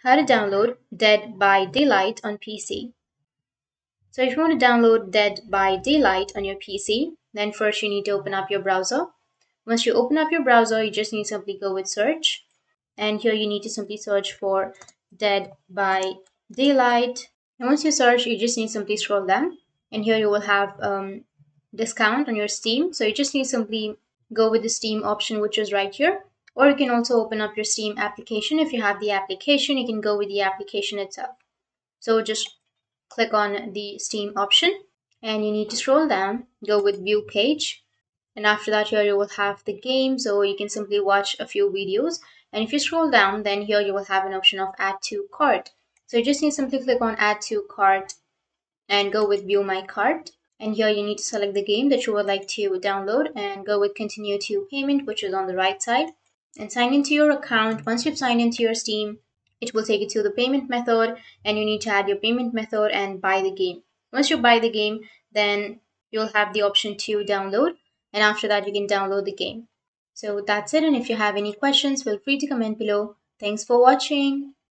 How to download Dead by Daylight on PC. So if you want to download Dead by Daylight on your PC, then first you need to open up your browser. Once you open up your browser, you just need to simply go with search. And here you need to simply search for Dead by Daylight. And once you search, you just need to simply scroll down. And here you will have discount on your Steam. So you just need to simply go with the Steam option, which is right here. Or you can also open up your Steam application. If you have the application, you can go with the application itself. So just click on the Steam option and you need to scroll down, go with view page. And after that, here you will have the game. So you can simply watch a few videos. And if you scroll down, then here you will have an option of add to cart. So you just need to simply click on add to cart and go with view my cart. And here you need to select the game that you would like to download and go with continue to payment, which is on the right side. And sign into your account. Once you've signed into your Steam, it will take you to the payment method and you need to add your payment method and buy the game. Once you buy the game, then you'll have the option to download, and after that you can download the game. So that's it, and if you have any questions, feel free to comment below. Thanks for watching.